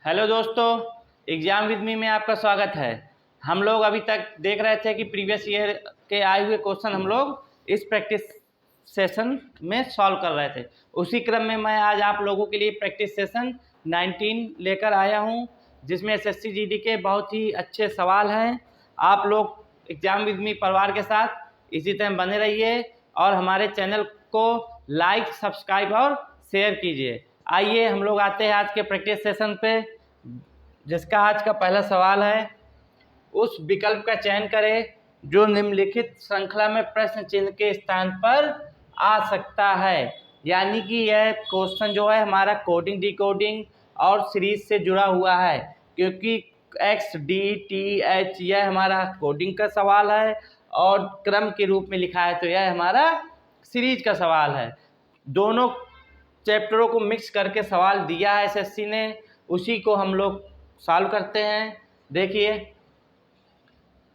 Hello दोस्तों, exam with me में आपका स्वागत है। हम लोग अभी तक देख रहे थे कि प्रीवियस ईयर के आए हुए क्वेश्चन हम लोग इस प्रैक्टिस सेशन में सॉल्व कर रहे थे। उसी क्रम में मैं आज आप लोगों के लिए प्रैक्टिस सेशन 19 लेकर आया हूं, जिसमें एसएससी जीडी के बहुत ही अच्छे सवाल हैं। आप लोग एग्ज़ाम विद मी परिवार के साथ इसी तरह बने रहिए और हमारे चैनल को लाइक, सब्सक्राइब और शेयर कीजिए। आइए हम लोग आते हैं आज के प्रैक्टिस सेशन पे, जिसका आज का पहला सवाल है, उस विकल्प का चयन करें जो निम्नलिखित श्रृंखला में प्रश्न चिन्ह के स्थान पर आ सकता है। यानी कि यह क्वेश्चन जो है हमारा कोडिंग डिकोडिंग और सीरीज से जुड़ा हुआ है, क्योंकि एक्स डी टी एच यह हमारा कोडिंग का सवाल है और क्रम के रूप में लिखा है तो यह हमारा सीरीज का सवाल है। दोनों चैप्टरों को मिक्स करके सवाल दिया है एसएससी ने, उसी को हम लोग सॉल्व करते हैं। देखिए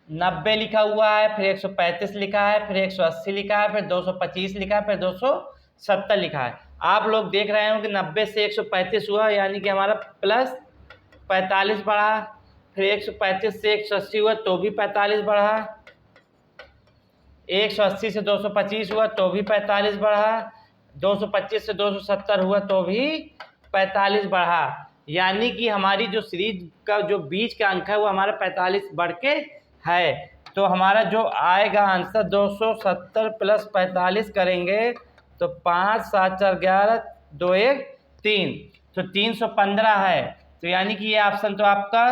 90 लिखा हुआ है, फिर 135 लिखा है, फिर 180 लिखा है, फिर 225 लिखा है, फिर 270 लिखा है। आप लोग देख रहे हो कि 90 से 135 हुआ, यानी कि हमारा प्लस 45 बढ़ा, फिर 135 से 180 हुआ तो भी 45 बढ़ा, 180 से 225 हुआ तो भी 45 बढ़ा, 225 से 270 हुआ तो भी 45 बढ़ा। यानी कि हमारी जो सीरीज का जो बीच का अंक है वो हमारा 45 बढ़ के है। तो हमारा जो आएगा आंसर 270 प्लस 45 करेंगे तो 5 7 4 11 2 1 3, तो 315 है। तो यानी कि ये ऑप्शन तो आपका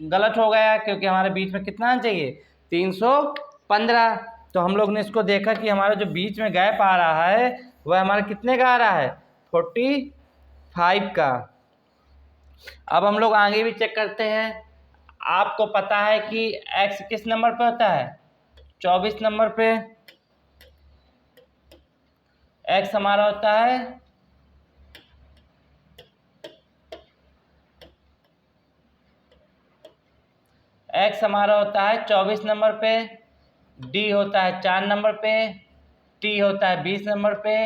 गलत हो गया, क्योंकि हमारे बीच में कितना आना चाहिए 315। तो हम लोग ने इसको देखा कि हमारा जो बीच में गैप आ रहा है वह हमारा कितने का आ रहा है 45 का। अब हम लोग आगे भी चेक करते हैं। आपको पता है कि x किस नंबर पे होता है 24 नंबर पे, x हमारा होता है हमारा होता है 24 नंबर पे, d होता है 4 नंबर पे, t होता है 20 नंबर पे,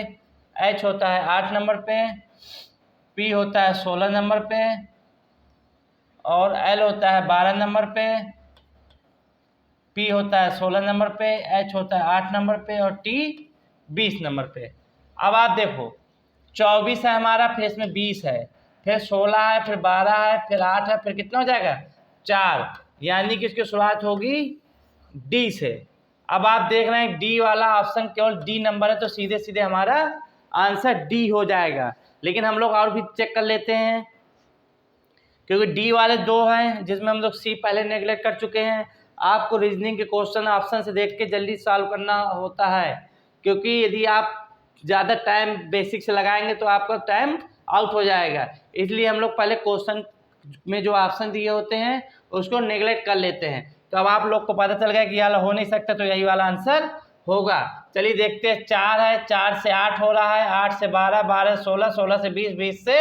h होता है 8 नंबर पे, p होता है 16 नंबर पे और l होता है 12 नंबर पे, p होता है 16 नंबर पे, h होता है 8 नंबर पे और t 20 नंबर पे। अब आप देखो 24 है हमारा, फिर इसमें 20 है, फिर 16 है, फिर 12 है, फिर 8 है, फिर कितना हो जाएगा 4, यानी कि इसकी शुरुआत होगी डी से। अब आप देख रहे हैं डी वाला ऑप्शन केवल डी नंबर है, तो सीधे सीधे हमारा आंसर डी हो जाएगा। लेकिन हम लोग और भी चेक कर लेते हैं, क्योंकि डी वाले दो हैं जिसमें हम लोग सी पहले नेगलेक्ट कर चुके हैं। आपको रीजनिंग के क्वेश्चन ऑप्शन से देख के जल्दी सॉल्व करना होता है, क्योंकि यदि आप ज़्यादा टाइम बेसिक से लगाएंगे तो आपका टाइम आउट हो जाएगा। इसलिए हम लोग पहले क्वेश्चन में जो ऑप्शन दिए होते हैं उसको नेगलेक्ट कर लेते हैं। तो अब आप लोग को पता चल गया कि यह हो नहीं सकता, तो यही वाला आंसर होगा। चलिए देखते हैं। 4 है, 4 से 8 हो रहा है, 8 से 12, 12 से 16, 16 से 20, 20 से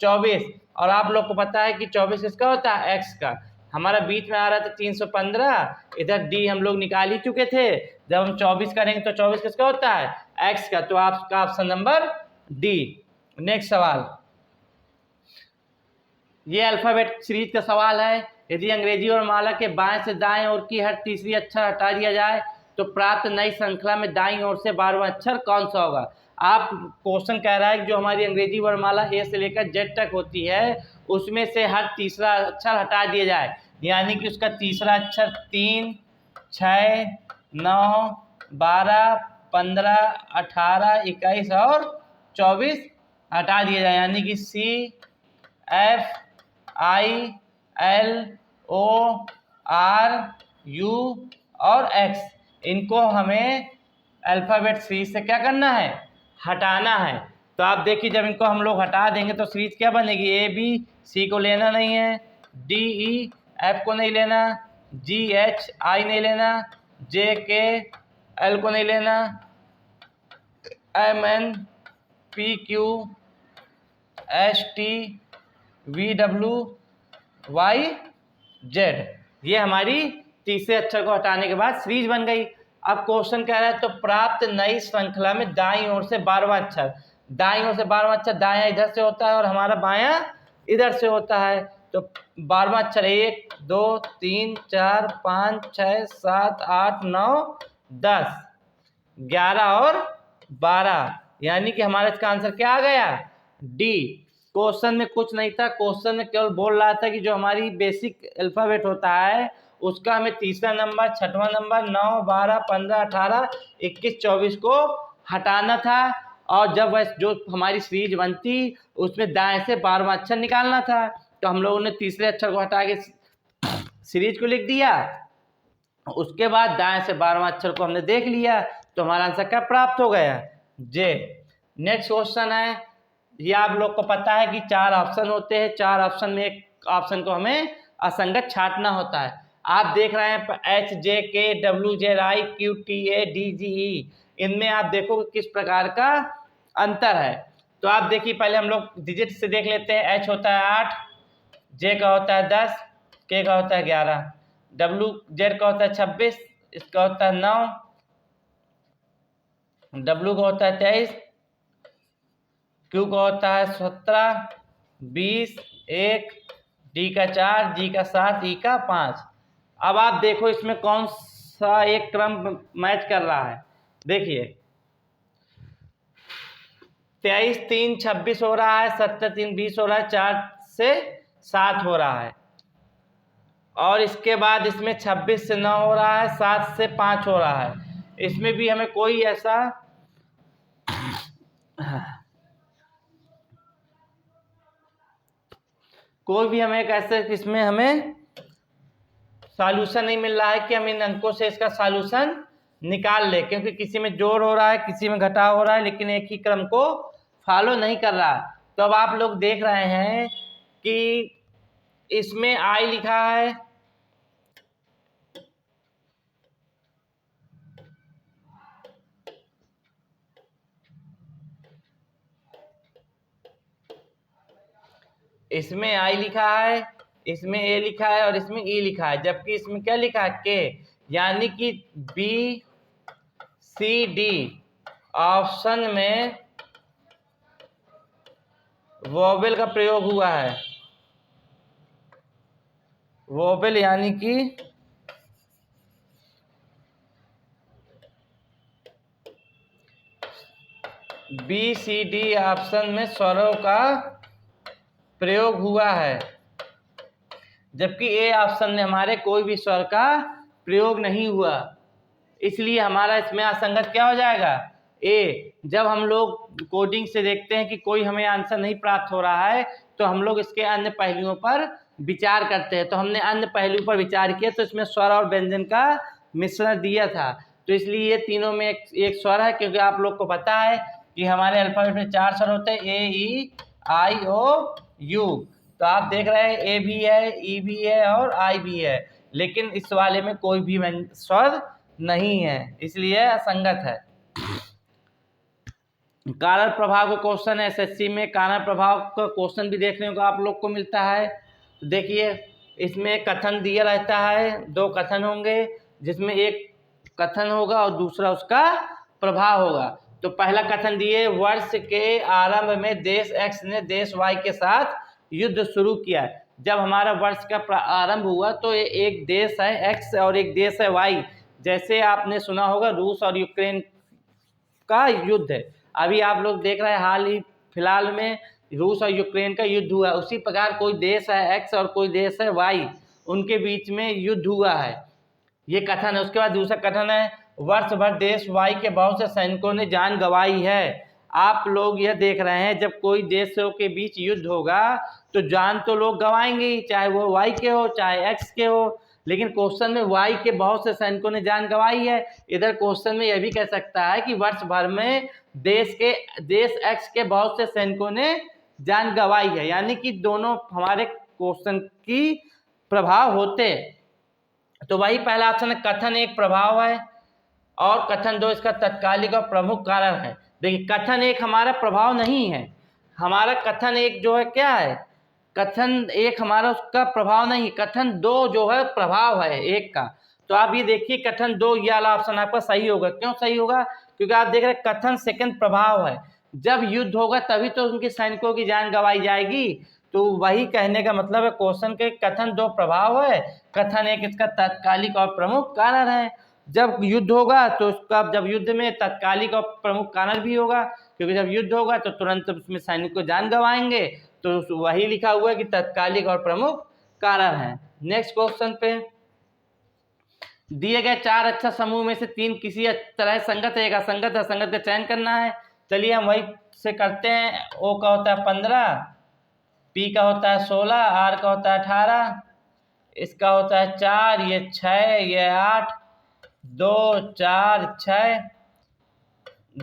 24। और आप लोग को पता है कि 24 किसका होता है एक्स का। हमारा बीच में आ रहा था 315, इधर डी हम लोग निकाल ही चुके थे। जब हम 24 करेंगे तो 24 किसका होता है एक्स का, तो आपका ऑप्शन नंबर डी। नेक्स्ट सवाल, ये अल्फाबेट सीरीज का सवाल है। यदि अंग्रेजी वर्णमाला के बाएं से दाएं ओर की हर तीसरी अक्षर हटा दिया जाए तो प्राप्त नई श्रृंखला में दाईं ओर से 12वां अक्षर कौन सा होगा। आप क्वेश्चन कह रहा है कि जो हमारी अंग्रेजी वर्णमाला ए से लेकर जेड तक होती है उसमें से हर तीसरा अक्षर हटा दिया जाए, यानी कि उसका तीसरा अक्षर 3, 6, 9, 12, 15, 18, 21 और 24 हटा दिया जाए, यानी कि C, F, I, L, O, R, U और एक्स, इनको हमें अल्फ़ाबेट सीरीज से क्या करना है हटाना है। तो आप देखिए जब इनको हम लोग हटा देंगे तो सीरीज क्या बनेगी, ए बी सी को लेना नहीं है, डी ई एफ को नहीं लेना, जी एच आई नहीं लेना, जे के एल को नहीं लेना, M N P Q S T V W Y Z, ये हमारी तीसरे अक्षर को हटाने के बाद सीरीज बन गई। अब क्वेश्चन कह रहा है तो प्राप्त नई श्रृंखला में दाईं ओर से 12वां अक्षर, दाईं ओर से 12वां अक्षर दायां इधर से होता है और हमारा बायां इधर से होता है। तो 12वां अक्षर 1 2 3 4 5 6 7 8 9 10 11 और 12, यानी कि हमारा इसका आंसर क्या आ गया? डी। क्वेश्चन में कुछ नहीं था, क्वेश्चन में केवल बोल रहा था कि जो हमारी बेसिक अल्फाबेट होता है उसका हमें तीसरा नंबर, छठवां नंबर, 9 12 15 18 21 24 को हटाना था, और जब वह जो हमारी सीरीज बनती उसमें दाएं से 12वां अक्षर निकालना था। तो हम लोगों ने तीसरे अक्षर को हटा के सीरीज को लिख दिया, उसके बाद दाएं से 12वां अक्षर को हमने देख लिया, तो हमारा आंसर क्या प्राप्त हो गया? जे। नेक्स्ट क्वेश्चन है, ये आप लोग को पता है कि 4 ऑप्शन होते हैं, 4 ऑप्शन में एक ऑप्शन को हमें असंगत छांटना होता है। आप देख रहे हैं H J K W J I Q T A D G E, इनमें आप देखो किस प्रकार का अंतर है। तो आप देखिए, पहले हम लोग डिजिट से देख लेते हैं। एच होता है 8, जे का होता है 10, के का होता है 11, डब्ल्यू जेड का होता है 26, इसका होता है 9, डब्ल्यू का होता है 23, क्यू का होता है 17, 20, 1, डी का 4, जी का 7, ई का 5। अब आप देखो इसमें कौन सा एक क्रम मैच कर रहा है। देखिए 23 3 26 हो रहा है, 17 3 20 हो रहा है, 4 से 7 हो रहा है, और इसके बाद इसमें 26 से 9 हो रहा है, 7 से 5 हो रहा है। इसमें भी हमें कोई ऐसा एक ऐसे इसमें हमें सॉल्यूशन नहीं मिल रहा है कि हम इन अंकों से इसका सॉल्यूशन निकाल ले, क्योंकि किसी में जोड़ हो रहा है, किसी में घटाव हो रहा है, लेकिन एक ही क्रम को फॉलो नहीं कर रहा। तो अब आप लोग देख रहे हैं कि इसमें आई लिखा है, इसमें आई लिखा है, इसमें ए लिखा है और इसमें ई लिखा है, जबकि इसमें क्या लिखा है? के। यानी कि बी सी डी ऑप्शन में वोवेल का प्रयोग हुआ है। वोवेल यानी कि बी सी डी ऑप्शन में स्वरों का प्रयोग हुआ है, जबकि ए ऑप्शन में हमारे कोई भी स्वर का प्रयोग नहीं हुआ। इसलिए हमारा इसमें असंगत क्या हो जाएगा? ए। जब हम लोग कोडिंग से देखते हैं कि कोई हमें आंसर नहीं प्राप्त हो रहा है, तो हम लोग इसके अन्य पहलुओं पर विचार करते हैं। तो हमने अन्य पहलू पर विचार किया, तो इसमें स्वर और व्यंजन का मिश्रण दिया था, तो इसलिए ये तीनों में एक स्वर है। क्योंकि आप लोग को पता है कि हमारे अल्फाबेट में 4 स्वर होते हैं, ए ई आई ओ यू। तो आप देख रहे हैं ए भी है, ई भी है और आई भी है, लेकिन इस वाले में कोई भी स्वर नहीं है, इसलिए असंगत है। कारण प्रभाव का क्वेश्चन है, एसएससी में कारण प्रभाव का क्वेश्चन भी देखने को आप लोग को मिलता है। तो देखिए इसमें कथन दिया रहता है, 2 कथन होंगे, जिसमें एक कथन होगा और दूसरा उसका प्रभाव होगा। तो पहला कथन दिए, वर्ष के आरंभ में देश एक्स ने देश वाई के साथ युद्ध शुरू किया। जब हमारा वर्ष का आरंभ हुआ तो एक देश है एक्स और एक देश है वाई। जैसे आपने सुना होगा रूस और यूक्रेन का युद्ध है, अभी आप लोग देख रहे हैं हाल ही फिलहाल में रूस और यूक्रेन का युद्ध हुआ। उसी प्रकार कोई देश है एक्स और कोई देश है वाई, उनके बीच में युद्ध हुआ है, ये कथन है। उसके बाद दूसरा कथन है, वर्ष भर देश वाई के बहुत से सैनिकों ने जान गंवाई है। आप लोग यह देख रहे हैं जब कोई देशों के बीच युद्ध होगा तो जान तो लोग गंवाएंगे ही, चाहे वो वाई के हो चाहे एक्स के हो। लेकिन क्वेश्चन में वाई के बहुत से सैनिकों ने जान गंवाई है, इधर क्वेश्चन में यह भी कह सकता है कि वर्ष भर में देश एक्स के बहुत से सैनिकों ने जान गंवाई है, यानी कि दोनों हमारे क्वेश्चन की प्रभाव होते। तो वही पहला ऑप्शन है, कथन एक प्रभाव है और कथन 2 इसका तत्कालिक और प्रमुख कारण है। देखिए कथन एक हमारा प्रभाव नहीं है, हमारा कथन एक जो है क्या है, कथन एक हमारा उसका प्रभाव नहीं, कथन 2 जो है प्रभाव है एक का। तो आप ये देखिए कथन 2 ये वाला ऑप्शन आपका सही होगा। क्यों सही होगा? क्योंकि आप देख रहे हैं कथन सेकंड प्रभाव है, जब युद्ध होगा तभी तो उनके सैनिकों की जान गंवाई जाएगी। तो वही कहने का मतलब है क्वेश्चन के कथन दो प्रभाव है, कथन एक इसका तात्कालिक और प्रमुख कारण है। जब युद्ध होगा तो उसका, जब युद्ध में तात्कालिक और प्रमुख कारण भी होगा, क्योंकि जब युद्ध होगा तो तुरंत उसमें सैनिक को जान गंवाएंगे, तो वही लिखा हुआ है कि तात्कालिक और प्रमुख कारण है। नेक्स्ट क्वेश्चन पे दिए गए 4 अच्छा समूह में से 3 किसी तरह संगत है, एक असंगत है, असंगत का चयन करना है। चलिए हम वही से करते हैं। ओ का होता है 15, पी का होता है 16, आर का होता है 18, इसका होता है 4, ये 6, ये 8, 2 4 6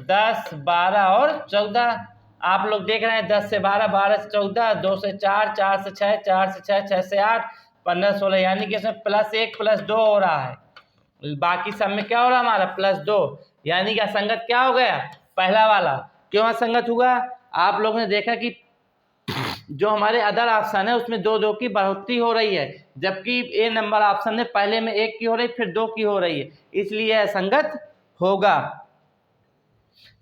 10 12 और 14। आप लोग देख रहे हैं 10 से 12, 12 से 14, 2 से 4, 4 से 6, 4 से 6, 6 से 8, 15 16, यानी कि इसमें +1 +2 हो रहा है। बाकी सब में क्या हो रहा है हमारा +2, यानी कि असंगत क्या हो गया, पहला वाला। क्यों असंगत हुआ? आप लोगों ने देखा कि जो हमारे अदर ऑप्शन है उसमें 2 की बढ़ोतरी हो रही है, जबकि ए नंबर ऑप्शन में पहले में 1 की हो रही फिर 2 की हो रही है, इसलिए असंगत होगा।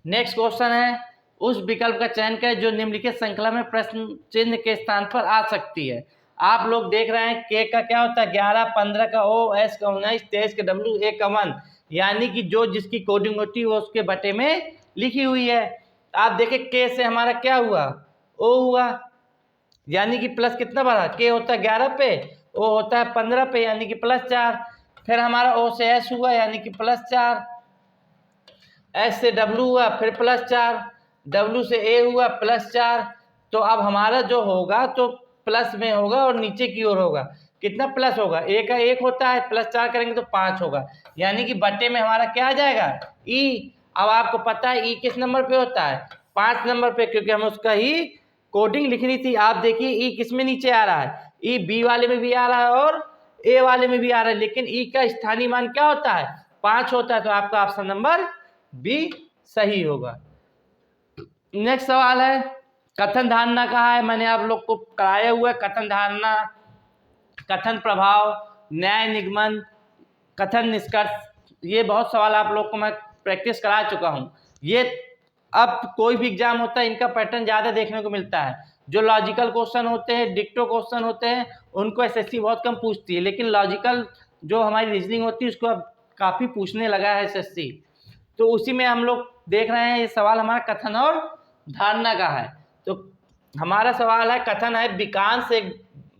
नेक्स्ट क्वेश्चन है, उस विकल्प का चयन करें जो निम्नलिखित श्रृंखला में प्रश्न चिन्ह के स्थान पर आ सकती है। आप लोग देख रहे हैं के का क्या होता है 11, 15 का ओ, एस का 19, 23 का डब्ल्यू, ए का 1, यानी कि जो जिसकी कोडिंग होती है वो उसके बटे में लिखी हुई है। आप देखें के से हमारा क्या हुआ, ओ हुआ, यानी कि प्लस कितना बढ़ा, के होता है 11 पे, ओ होता है 15 पे, यानी कि +4। फिर हमारा ओ से एस हुआ यानी कि +4, एस से डब्ल्यू हुआ फिर +4, डब्ल्यू से ए हुआ +4। तो अब हमारा जो होगा तो प्लस में होगा और नीचे की ओर होगा। कितना प्लस होगा, ए का 1 होता है, +4 करेंगे तो 5 होगा, यानी कि बटे में हमारा क्या आ जाएगा, ई। अब आपको पता है ई किस नंबर पे होता है, 5 नंबर पे, क्योंकि हम उसका ही कोडिंग लिखनी थी। आप देखिए ई किस में नीचे आ रहा है, ई बी वाले में भी आ रहा है और ए वाले में भी आ रहा है, लेकिन ई का स्थानीय मान क्या होता है, 5 होता है। तो आपका ऑप्शन नंबर बी सही होगा। नेक्स्ट सवाल है, कथन धारणा कहा है, मैंने आप लोग को कराया हुआ है कथन धारणा, कथन प्रभाव, न्याय निगमन, कथन निष्कर्ष। ये बहुत सवाल आप लोग को मैं प्रैक्टिस करा चुका हूँ। ये अब कोई भी एग्जाम होता है इनका पैटर्न ज़्यादा देखने को मिलता है। जो लॉजिकल क्वेश्चन होते हैं, डिक्टो क्वेश्चन होते हैं, उनको एसएससी बहुत कम पूछती है, लेकिन लॉजिकल जो हमारी रीजनिंग होती है उसको अब काफ़ी पूछने लगा है एसएससी। तो उसी में हम लोग देख रहे हैं, ये सवाल हमारा कथन और धारणा का है। तो हमारा सवाल है, कथन है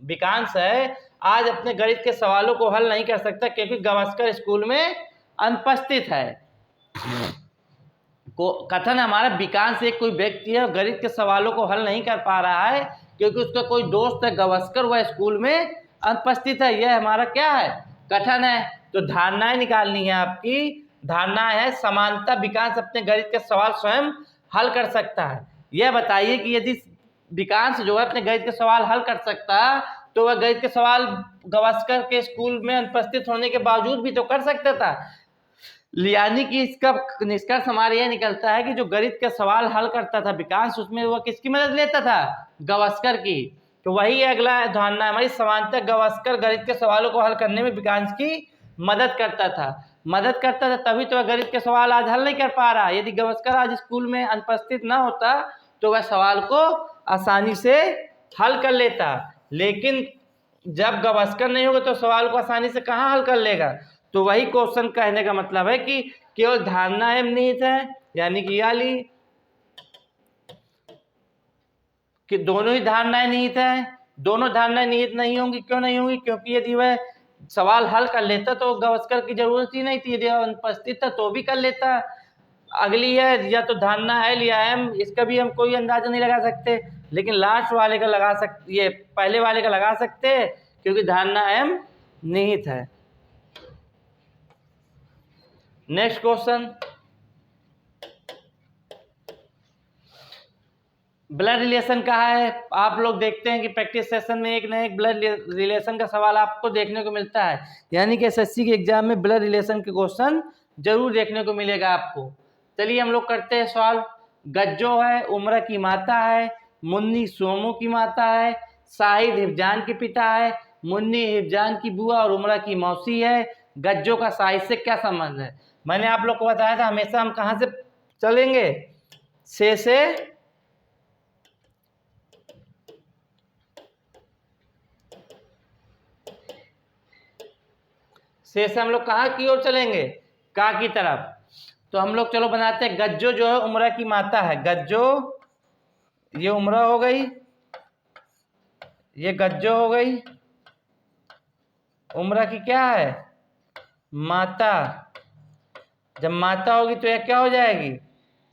विकांश है आज अपने गणित के सवालों को हल नहीं कर सकता क्योंकि गावस्कर स्कूल में अनुपस्थित है। कथन हमारा विकांश एक कोई व्यक्ति है और गणित के सवालों को हल नहीं कर पा रहा है क्योंकि उसका कोई दोस्त है गावस्कर, वह स्कूल में अनुपस्थित है। यह हमारा क्या है, कथन है। तो धारणाएं निकालनी है आपकी। धारणा है समानता विकांश अपने गणित के सवाल स्वयं हल कर सकता है। यह बताइए कि यदि विकांश जो है अपने गणित के सवाल हल कर सकता तो वह गणित के सवाल गावस्कर के स्कूल में अनुपस्थित होने के बावजूद भी तो कर सकता था। यानी कि इसका निष्कर्ष हमारे यह निकलता है कि जो गणित के सवाल हल करता था विकांश, उसमें वह किसकी मदद लेता था, गावस्कर की। तो वही अगला धारणा है हमारी, समानता गावस्कर गणित के सवालों को हल करने में विकांश की मदद करता था तभी तो वह गणित के सवाल आज हल नहीं कर पा रहा। यदि गावस्कर आज स्कूल में अनुपस्थित न होता तो वह सवाल को आसानी से हल कर लेता, लेकिन जब गावस्कर नहीं होगा तो सवाल को आसानी से कहाँ हल कर लेगा। तो वही क्वेश्चन कहने का मतलब है कि केवल धारणा एवं निहित है, यानी कि याली कि दोनों ही धारणाएं निहित हैं। दोनों धारणाएं निहित नहीं होंगी, क्यों नहीं होंगी, क्योंकि यदि वह सवाल हल कर लेता तो गावस्कर की जरूरत ही नहीं थी, यदि अनुपस्थित था तो भी कर लेता। अगली है या तो धारणा एल या एम, इसका भी हम कोई अंदाजा नहीं लगा सकते, लेकिन लास्ट वाले का लगा सकते, ये पहले वाले का लगा सकते हैं क्योंकि धारणा एम निहित है। नेक्स्ट क्वेश्चन, ब्लड रिलेशन कहा है। आप लोग देखते हैं कि प्रैक्टिस सेशन में एक न एक ब्लड रिलेशन का सवाल आपको देखने को मिलता है, यानी कि एसएससी के एग्जाम में ब्लड रिलेशन के क्वेश्चन जरूर देखने को मिलेगा आपको। चलिए हम लोग करते हैं सवाल। गज्जो है, उमरा की माता है, मुन्नी सोमू की माता है, शाहिद हिफजान के पिता है, मुन्नी हिफजान की बुआ और उमरा की मौसी है। गज्जो का शाहिद से क्या संबंध है। मैंने आप लोग को बताया था हमेशा हम कहाँ से चलेंगे, से से हम लोग कहाँ की ओर चलेंगे, का की तरफ। तो हम लोग चलो बनाते हैं, गज्जो जो है उम्रा की माता है, गज्जो ये उम्रा हो गई, ये गज्जो हो गई, उम्रा की क्या है, माता। जब माता होगी तो यह क्या हो जाएगी,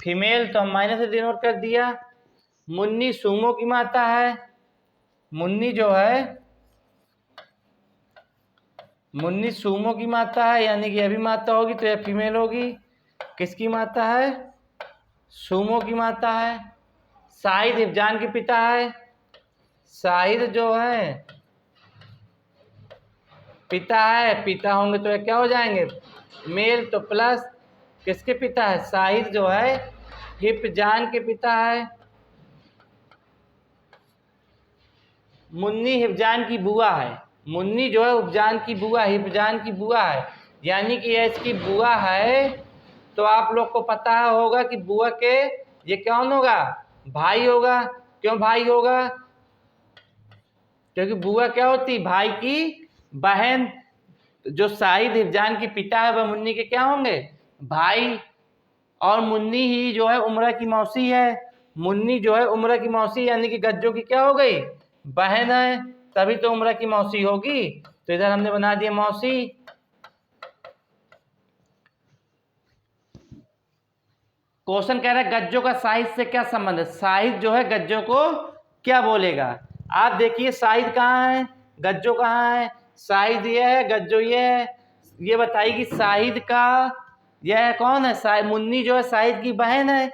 फीमेल, तो हम माइनस से डिनोट कर दिया। मुन्नी सूमो की माता है, मुन्नी जो है, मुन्नी सूमो की माता है, यानी कि अभी माता होगी तो यह फीमेल होगी। किसकी माता है, सूमो की माता है। शाहिद हिफजान के पिता है, शाहिद जो है पिता है, पिता होंगे तो ये क्या हो जाएंगे, मेल, तो प्लस किसके पिता है, शाहिद जो है हिफजान के पिता है। मुन्नी हिफजान की बुआ है, मुन्नी जो है हिफजान की बुआ, हिफजान की बुआ है, यानी कि ये इसकी बुआ है। तो आप लोग को पता होगा कि बुआ के ये कौन होगा, भाई होगा। क्यों भाई होगा, क्योंकि बुआ क्या होती, भाई की बहन। जो शाहिद हिफजान के पिता है वह मुन्नी के क्या होंगे, भाई। और मुन्नी ही जो है उम्रा की मौसी है, मुन्नी जो है उम्रा की मौसी, यानी कि गज्जो की क्या हो गई, बहन है, तभी तो उम्रा की मौसी होगी। तो इधर हमने बना दिया मौसी। क्वेश्चन कह रहा है गज्जो का शाहिद से क्या संबंध है, शाहिद जो है गज्जो को क्या बोलेगा। आप देखिए शाहिद कहाँ है, गज्जो कहाँ है, शाहिद ये है, गज्जो ये है। ये बताइए कि शाहिद का यह कौन है, मुन्नी जो है शाहिद की बहन है,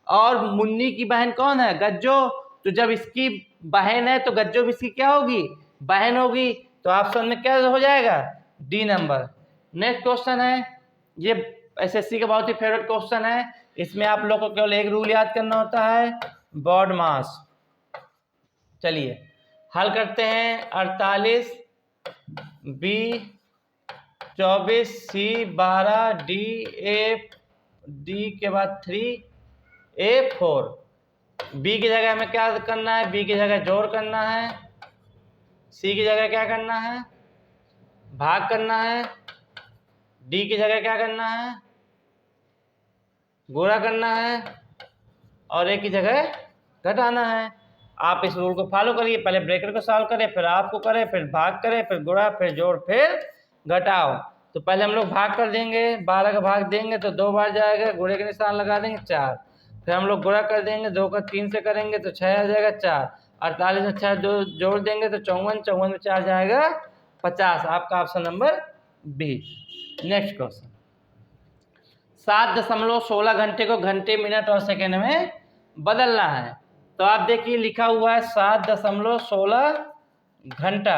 और मुन्नी की बहन कौन है, गज्जो। तो जब इसकी बहन है तो गज्जो भी इसकी क्या होगी, बहन होगी। तो ऑप्शन में क्या हो जाएगा, डी नंबर। नेक्स्ट क्वेश्चन है, ये एसएससी का बहुत ही फेवरेट क्वेश्चन है। इसमें आप लोग को केवल एक रूल याद करना होता है, बॉड मास। चलिए हल करते हैं। 48 B 24 C 12 D A D के बाद 3 ए 4। बी की जगह हमें क्या करना है, बी की जगह जोड़ करना है, सी की जगह क्या करना है, भाग करना है, डी की जगह क्या करना है, गुणा करना है, और ए की जगह घटाना है। आप इस रूल को फॉलो करिए, पहले ब्रैकेट को सॉल्व करें, फिर आप को करें, फिर भाग करें, फिर गुणा, फिर जोड़, फिर घटाओ। तो पहले हम लोग भाग कर देंगे, 12 का भाग देंगे तो 2 बार जाएगा, गुणे के निशान लगा देंगे 4। फिर हम लोग गुणा कर देंगे, 2 का 3 से करेंगे तो 6 आ जाएगा 4। 48 में 6 जोड़ देंगे तो 54, 54 में 4 जाएगा 50। आपका option number B. Next question, 7.16 घंटे को घंटे, मिनट और सेकेंड में बदलना है। तो आप देखिए लिखा हुआ है 7.16 घंटा।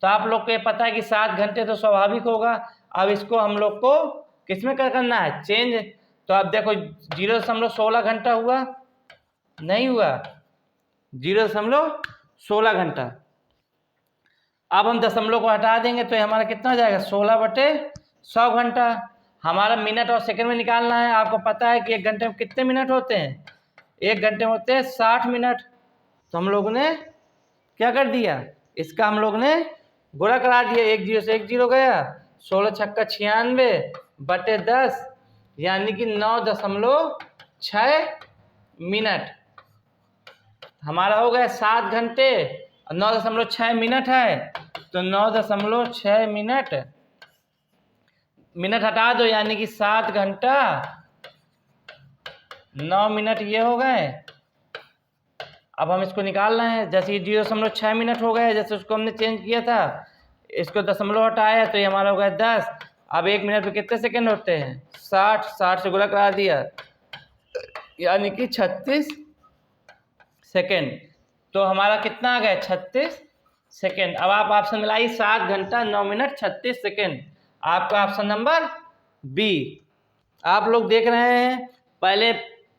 तो आप लोग को ये पता है कि 7 घंटे तो स्वाभाविक होगा। अब इसको हम लोग को किस में करना है, चेंज। तो आप देखो 0.16 घंटा हुआ, नहीं हुआ, 0.16 घंटा। अब हम दशमलव को हटा देंगे तो हमारा कितना हो जाएगा, 16/100 घंटा। हमारा मिनट और सेकंड में निकालना है। आपको पता है कि 1 घंटे में कितने मिनट होते हैं, 1 घंटे में होते हैं 60 मिनट। तो हम लोगों ने क्या कर दिया, इसका हम लोग ने गुणा करा दिया, 1 0 से 1 0 गया, 16 छक्का 96/10, यानी कि 9.6 मिनट। हमारा हो गया 7 घंटे, 9.6 मिनट है, तो 9.6 मिनट, मिनट हटा दो, यानी कि 7 घंटा 9 मिनट ये हो गए। अब हम इसको निकाल रहे हैं, जैसे ये 0.6 मिनट हो गए, जैसे उसको हमने चेंज किया था, इसको दशमलव हटाया तो ये हमारा हो गया 10। अब 1 मिनट में कितने सेकंड होते हैं, 60, 60 से गुणा करा दिया, यानी कि 36 सेकंड। तो हमारा कितना आ गया, 36 सेकंड। अब आप ऑप्शन मिलाइए, 7 घंटा 9 मिनट 36 सेकंड। आपका ऑप्शन नंबर बी। आप लोग देख रहे हैं पहले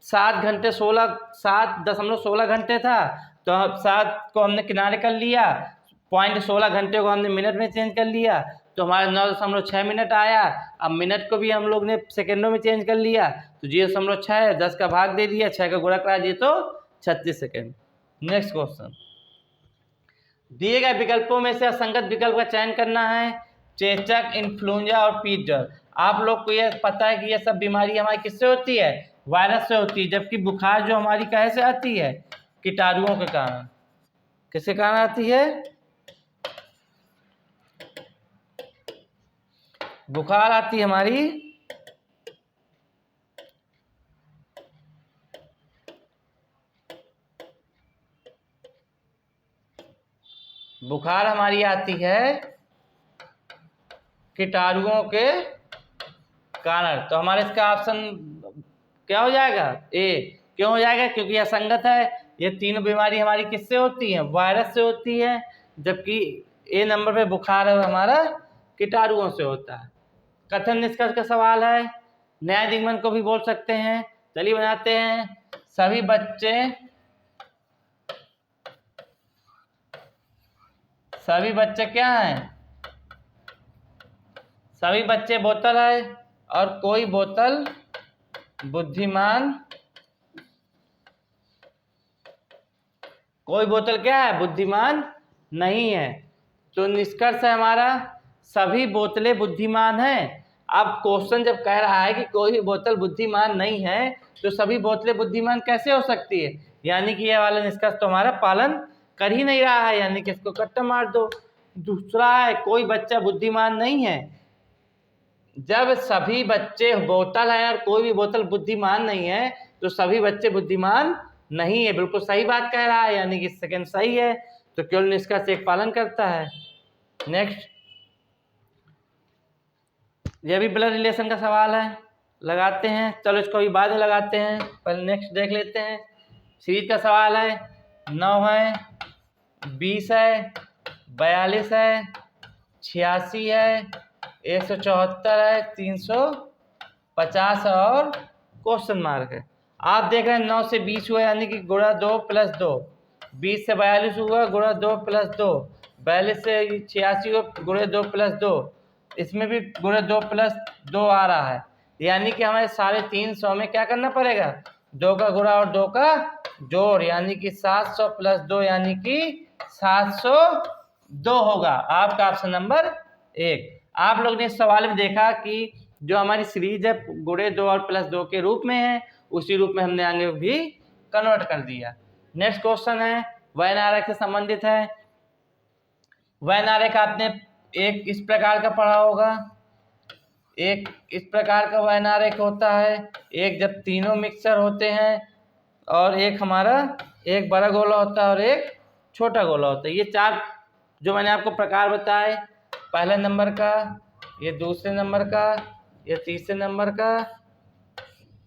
7.16 घंटे था, तो 7 को हमने किनारे कर लिया, 0.16 घंटे को हमने मिनट में चेंज कर लिया, तो हमारा 9.6 मिनट आया। अब मिनट को भी हम लोग ने सेकेंडों में चेंज कर लिया, तो 0.6 10 का भाग दे दिया, 6 का गुणा करा दिए तो 36 सेकेंड। नेक्स्ट क्वेश्चन, दिए गए विकल्पों में से असंगत विकल्प का चयन करना है। चेचक, इन्फ्लुएंजा और पीत ज्वर। आप लोग को ये पता है कि ये सब बीमारी हमारी किससे होती है? वायरस से होती है, जबकि बुखार जो हमारी कैसे आती है? कीटाणुओं के कारण। किसके कारण आती है? बुखार आती है हमारी बुखार हमारी आती है कीटाणुओं के कारण। तो हमारे इसका ऑप्शन क्या हो जाएगा? ए। क्यों हो जाएगा? क्योंकि यह असंगत है। ये तीनों बीमारी हमारी किससे होती है? वायरस से होती है, जबकि ए नंबर पे बुखार है हमारा कीटाणुओं से होता है। कथन निष्कर्ष का सवाल है, न्याय दिग्बंध को भी बोल सकते हैं। चलिए बनाते हैं। सभी बच्चे क्या हैं? सभी बच्चे बोतल है और कोई बोतल बुद्धिमान क्या है? बुद्धिमान नहीं है। तो निष्कर्ष है हमारा सभी बोतलें बुद्धिमान हैं। अब क्वेश्चन जब कह रहा है कि कोई भी बोतल बुद्धिमान नहीं है, तो सभी बोतलें बुद्धिमान कैसे हो सकती है? यानी कि यह वाला निष्कर्ष तो हमारा पालन कर ही नहीं रहा है, यानी कि इसको कट्टा मार दो। दूसरा है कोई बच्चा बुद्धिमान नहीं है। जब सभी बच्चे बोतल हैं और कोई भी बोतल बुद्धिमान नहीं है, तो सभी बच्चे बुद्धिमान नहीं है। बिल्कुल सही बात कह रहा है, यानी कि सेकंड सही है। तो केवल निष्कर्ष एक पालन करता है। नेक्स्ट, यह भी ब्लड रिलेशन का सवाल है, लगाते हैं। चलो इसको भी बाद में लगाते हैं, पहले नेक्स्ट देख लेते हैं। सीरीज का सवाल है, 9 है, 20 है, 42 है, 86 है, 174 है, 350 और क्वेश्चन मार्क है। आप देख रहे हैं 9 से 20 हुआ, यानी कि गुणा 2 प्लस 2। 20 से 42 हुआ, गुणा 2 प्लस 2। 42 से 86 हुआ, गुणा 2 प्लस 2। इसमें भी गुणा 2 प्लस 2 आ रहा है, यानी कि हमें 350 में क्या करना पड़ेगा? 2 का गुणा और 2 का जोड़, यानी कि 700 प्लस 2 यानी कि 702 होगा आपका ऑप्शन नंबर 1। आप लोग ने इस सवाल में देखा कि जो हमारी सीरीज है गुणे 2 और प्लस 2 के रूप में है, उसी रूप में हमने आगे भी कन्वर्ट कर दिया। नेक्स्ट क्वेश्चन है, वैन आरेख से संबंधित है। वैन आरेख आपने एक इस प्रकार का पढ़ा होगा, एक इस प्रकार का वैन आरेख होता है। एक जब तीनों मिक्सचर होते हैं, और एक हमारा एक बड़ा गोला होता है और एक छोटा गोला होता है। ये 4 जो मैंने आपको प्रकार बताए, पहले नंबर का, ये दूसरे नंबर का, ये तीसरे नंबर का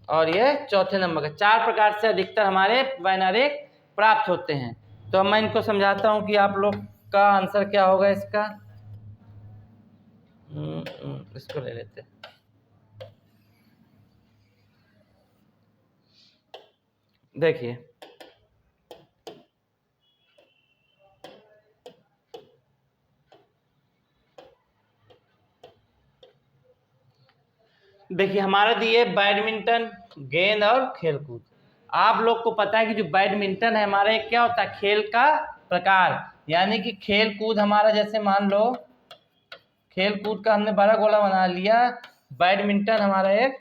और ये चौथे नंबर का, 4 प्रकार से अधिकतर हमारे वैन आरेख प्राप्त होते हैं। तो मैं इनको समझाता हूँ कि आप लोग का आंसर क्या होगा इसका। इसको ले लेते हैं। देखिए, हमारा दिए बैडमिंटन, गेंद और खेलकूद। आप लोग को पता है कि जो बैडमिंटन है हमारा एक क्या होता है? खेल का प्रकार। यानी कि खेल कूद हमारा, जैसे मान लो खेल कूद का हमने बड़ा गोला बना लिया, बैडमिंटन हमारा एक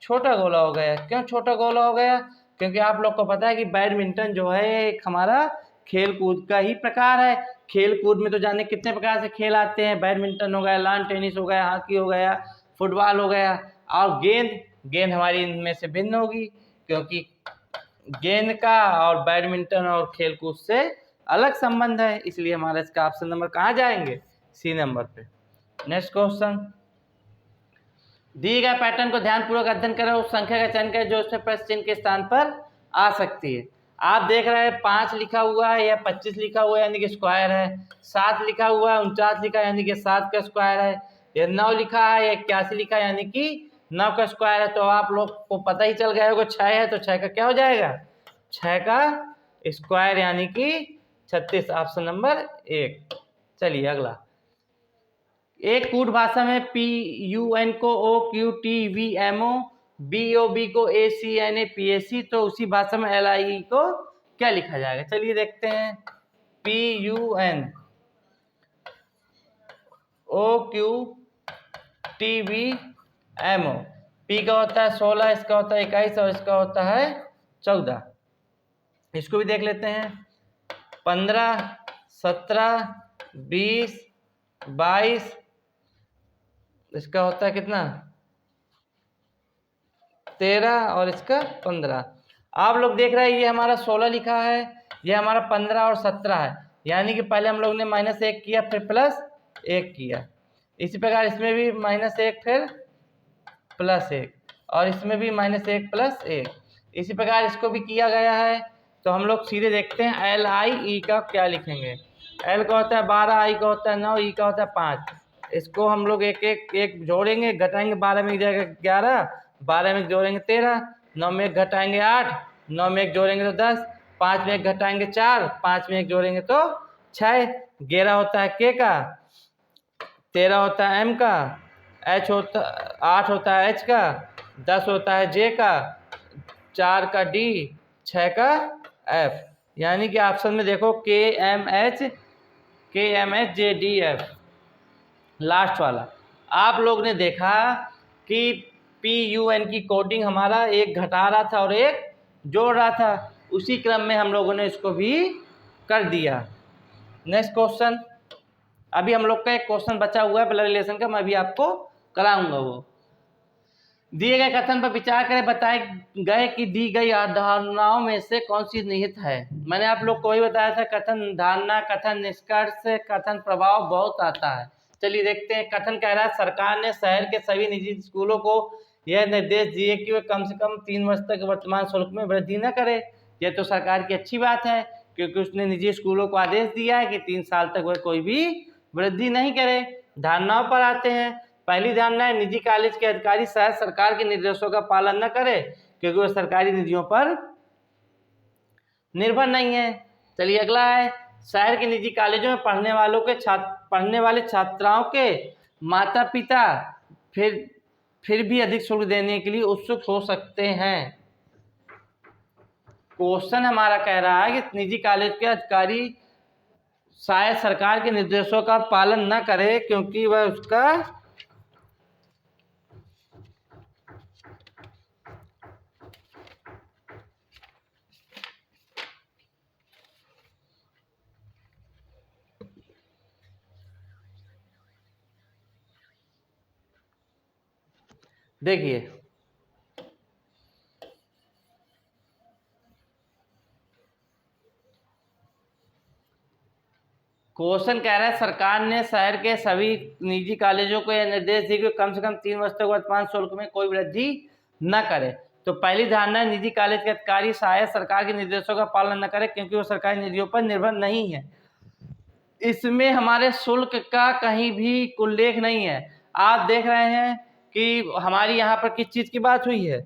छोटा गोला हो गया। क्यों छोटा गोला हो गया? क्योंकि आप लोग को पता है कि बैडमिंटन जो है एक हमारा खेल कूद का ही प्रकार है। खेल कूद में तो जाने कितने प्रकार से खेल आते हैं। बैडमिंटन हो गया, लॉन टेनिस हो गया, हॉकी हो गया, फुटबॉल हो गया। और गेंद हमारी इनमें से भिन्न होगी, क्योंकि गेंद का और बैडमिंटन और खेल कूद से अलग संबंध है। इसलिए हमारा इसका ऑप्शन नंबर कहाँ जाएंगे? सी नंबर पे। नेक्स्ट क्वेश्चन, दिए गए पैटर्न को ध्यानपूर्वक अध्ययन करें, उस संख्या का चयन करें जो उसमें प्लस चिन्ह के स्थान पर आ सकती है। आप देख रहे हैं 5 लिखा हुआ है या 25 लिखा हुआ है, यानी कि स्क्वायर है। 7 लिखा हुआ है, 49 लिखा है, यानी कि 7 का स्क्वायर है। या 9 लिखा है या 81 लिखा है, यानी कि 9 का स्क्वायर है। तो आप लोग को पता ही चल गया होगा 6 है, तो 6 का क्या हो जाएगा? 6 का स्क्वायर यानी कि 36, ऑप्शन नंबर 1। चलिए अगला, एक कूट भाषा में PUN को OQTVMO, BOB को ACNA PAC, तो उसी भाषा में LIE को क्या लिखा जाएगा? चलिए देखते हैं। PUN OQTBMO। P का होता है 16, इसका होता है 21 और इसका होता है 14। इसको भी देख लेते हैं। 15, 17, 20, 22, इसका होता है कितना 13 और इसका 15। आप लोग देख रहे हैं ये हमारा 16 लिखा है, ये हमारा 15 और 17 है, यानी कि पहले हम लोग ने -1 किया फिर +1 किया। इसी प्रकार इसमें भी -1 फिर +1 और इसमें भी -1 +1। इसी प्रकार इसको भी किया गया है। तो हम लोग सीधे देखते हैं LI का क्या लिखेंगे। L का होता है 12, I का होता है 9, E का होता है 5। इसको हम लोग एक एक एक जोड़ेंगे, घटाएंगे। 12 में एक जाएगा 11, 12 में एक जोड़ेंगे 13, 9 में एक घटाएंगे 8, 9 में एक जोड़ेंगे तो 10, 5 में एक घटाएंगे 4, 5 में एक जोड़ेंगे तो 6। 11 होता है K का, 13 होता है M का, 8 होता है H का, 10 होता है J का, 4 का D, 6 का F। यानी कि ऑप्शन में देखो KMH JDF लास्ट वाला। आप लोग ने देखा कि PUN की कोडिंग हमारा एक घटा रहा था और एक जोड़ रहा था, उसी क्रम में हम लोगों ने इसको भी कर दिया। नेक्स्ट क्वेश्चन, अभी हम लोग का एक क्वेश्चन बचा हुआ है ब्लड रिलेशन का, मैं भी आपको कराऊंगा। वो दिए गए कथन पर विचार करें, बताए गए कि दी गई अवधारणाओं में से कौन सी निहित है। मैंने आप लोग को वही बताया था, कथन धारणा, कथन निष्कर्ष, कथन प्रभाव बहुत आता है। चलिए देखते हैं। कथन कह रहा है सरकार ने शहर के सभी निजी स्कूलों को यह निर्देश दिए कि वे कम से कम 3 वर्ष तक वर्तमान शुल्क में वृद्धि न करे। यह तो सरकार की अच्छी बात है, क्योंकि उसने निजी स्कूलों को आदेश दिया है कि 3 साल तक वह कोई भी वृद्धि नहीं करे। धारणाओं पर आते हैं। पहली धारणा है निजी कॉलेज के अधिकारी शायद सरकार के निर्देशों का पालन न करे, क्योंकि वो सरकारी निधियों पर निर्भर नहीं है। चलिए अगला है, शहर के निजी कॉलेजों में पढ़ने वाले छात्राओं के माता पिता फिर भी अधिक शुल्क देने के लिए उत्सुक हो सकते हैं। क्वेश्चन हमारा कह रहा है कि निजी कॉलेज के अधिकारी शायद सरकार के निर्देशों का पालन न करे, क्योंकि वह उसका देखिए क्वेश्चन कह रहा है सरकार ने शहर के सभी निजी कॉलेजों को यह निर्देश दिया कि कम से कम 3 वर्ष तक वर्तमान शुल्क में कोई वृद्धि न करे। तो पहली धारणा, निजी कॉलेज के अधिकारी शायद सरकार के निर्देशों का पालन न करे, क्योंकि वो सरकारी निधियों पर निर्भर नहीं है। इसमें हमारे शुल्क का कहीं भी उल्लेख नहीं है। आप देख रहे हैं कि हमारी यहाँ पर किस चीज की बात हुई है।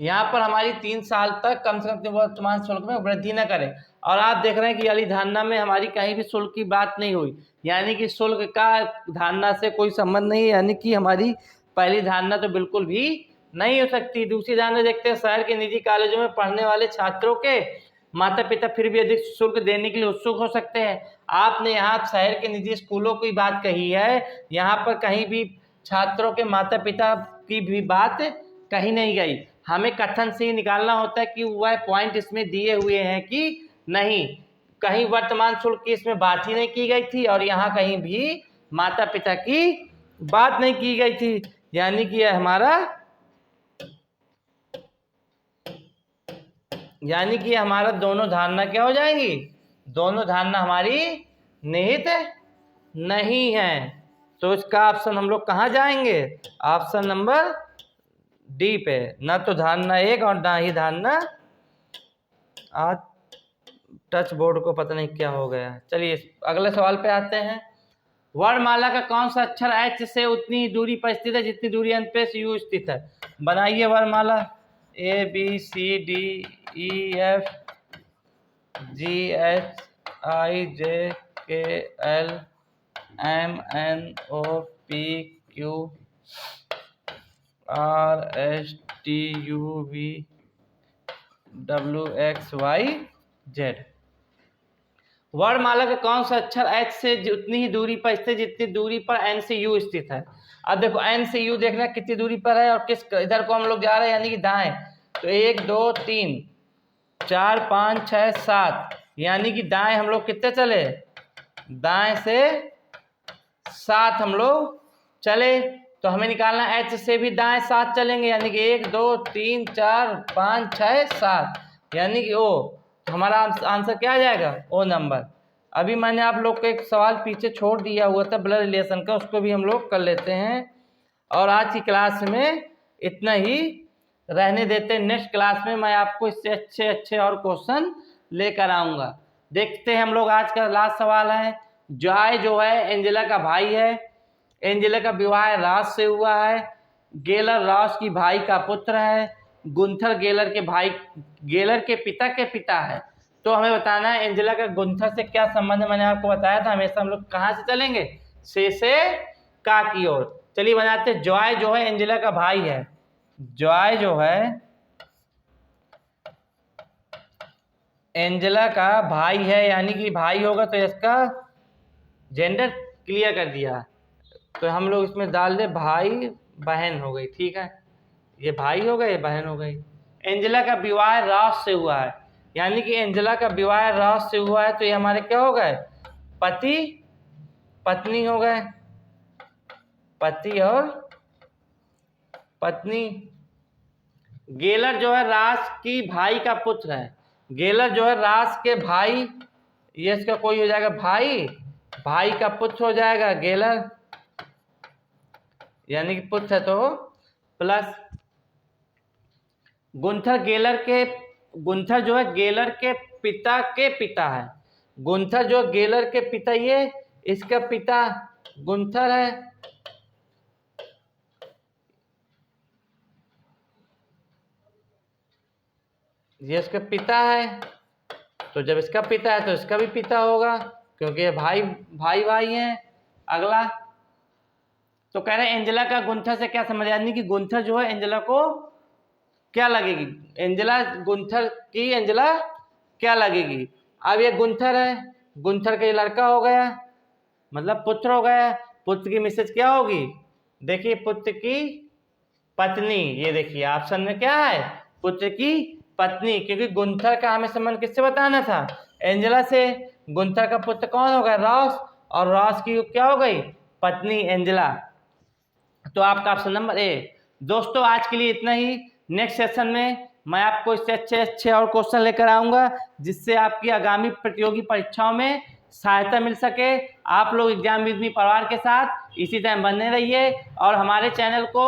यहाँ पर हमारी 3 साल तक कम से कम वर्तमान शुल्क में वृद्धि न करें, और आप देख रहे हैं कि वाली धारणा में हमारी कहीं भी शुल्क की बात नहीं हुई, यानी कि शुल्क का धारणा से कोई संबंध नहीं है, यानी कि हमारी पहली धारणा तो बिल्कुल भी नहीं हो सकती। दूसरी धारणा देखते हैं, शहर के निजी कॉलेजों में पढ़ने वाले छात्रों के माता पिता फिर भी अधिक शुल्क देने के लिए उत्सुक हो सकते हैं। आपने यहाँ शहर के निजी स्कूलों की बात कही है, यहाँ पर कहीं भी छात्रों के माता पिता की भी बात कहीं नहीं गई। हमें कथन से ही निकालना होता है कि वह पॉइंट इसमें दिए हुए हैं कि नहीं। कहीं वर्तमान शुल्क की इसमें बात ही नहीं की गई थी, और यहाँ कहीं भी माता पिता की बात नहीं की गई थी, यानी कि यह हमारा दोनों धारणा क्या हो जाएंगी, दोनों धारणा हमारी निहित नहीं है। तो इसका ऑप्शन हम लोग कहाँ जाएंगे, ऑप्शन नंबर डी पे। ना तो धारणा 1 और ना ही धारणा, आज टच बोर्ड को पता नहीं क्या हो गया। चलिए अगले सवाल पे आते हैं। वर्णमाला का कौन सा अक्षर H से उतनी दूरी पर स्थित है जितनी दूरी अंत पे U स्थित है। बनाइए वर्णमाला। ABCDEFGHIJKLMNOPQRSTUVWXYZ। वर्णमाला के कौन सा अक्षर H से उतनी ही दूरी पर स्थित जितनी दूरी पर N से U स्थित है। अब देखो N से U देखना कितनी दूरी पर है और किस इधर को हम लोग जा रहे हैं यानी कि दाएं। तो 1 2 3 4 5 6 7 यानी कि दाएं हम लोग कितने चले, दाएं से 7 हम लोग चले। तो हमें निकालना H से भी दाएं 7 चलेंगे यानी कि 1 2 3 4 5 6 7 यानी कि O। तो हमारा आंसर क्या आ जाएगा, O नंबर। अभी मैंने आप लोग को एक सवाल पीछे छोड़ दिया हुआ था ब्लड रिलेशन का, उसको भी हम लोग कर लेते हैं। और आज की क्लास में इतना ही रहने देते हैं। नेक्स्ट क्लास में मैं आपको इससे अच्छे अच्छे और क्वेश्चन लेकर आऊँगा। देखते हैं हम लोग। आज का लास्ट सवाल है, जॉय जो है एंजेला का भाई है। एंजेला का विवाह रॉस से हुआ है। गेलर रॉस की भाई का पुत्र है। गुंथर गेलर के पिता है। तो हमें बताना है एंजेला का गुंथर से क्या संबंध है। मैंने आपको बताया था हमेशा हम लोग कहाँ से चलेंगे, से का की ओर। चलिए बनाते। जॉय जो है एंजेला का भाई है। जॉय जो है एंजेला का भाई है यानी कि भाई होगा तो इसका जेंडर क्लियर कर दिया। तो हम लोग इसमें डाल दे भाई बहन हो गई, ठीक है। ये भाई हो गए, ये बहन हो गई। एंजेला का विवाह रॉस से हुआ है यानी कि एंजेला का विवाह रॉस से हुआ है। तो ये हमारे क्या हो गए, पति पत्नी हो गए, पति और पत्नी। गेलर जो है रॉस की भाई का पुत्र है। गेलर जो है रॉस के भाई, ये इसका कोई हो जाएगा भाई का पुत्र हो जाएगा गेलर, यानी कि पुत्र है तो प्लस गुंथर जो है गेलर के पिता है। गुंथर जो गेलर के पिता, ये इसका पिता गुंथर है। ये इसका पिता है, तो जब इसका पिता है तो इसका भी पिता होगा क्योंकि ये भाई हैं। अगला तो कह रहे हैं एंजेला का गुंथर से क्या समझ, यानी कि गुंथर जो है एंजेला को क्या लगेगी, एंजेला क्या लगेगी। अब ये गुंथर है, गुंथर का ये लड़का हो गया मतलब पुत्र हो गया। पुत्र की मिसेज क्या होगी, देखिए पुत्र की पत्नी। ये देखिए ऑप्शन में क्या है, पुत्र की पत्नी, क्योंकि गुंथर का हमें संबंध किससे बताना था, एंजेला से। गुंथर का पुत्र कौन होगा, रॉस, और रॉस की क्या हो गई, पत्नी एंजेला। तो आपका ऑप्शन नंबर ए। दोस्तों आज के लिए इतना ही। नेक्स्ट सेशन में मैं आपको इससे अच्छे और क्वेश्चन लेकर आऊँगा जिससे आपकी आगामी प्रतियोगी परीक्षाओं में सहायता मिल सके। आप लोग एग्जाम विद मी परिवार के साथ इसी टाइम बने रहिए और हमारे चैनल को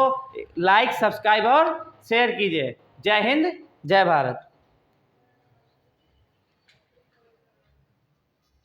लाइक, सब्सक्राइब और शेयर कीजिए। जय हिंद, जय भारत।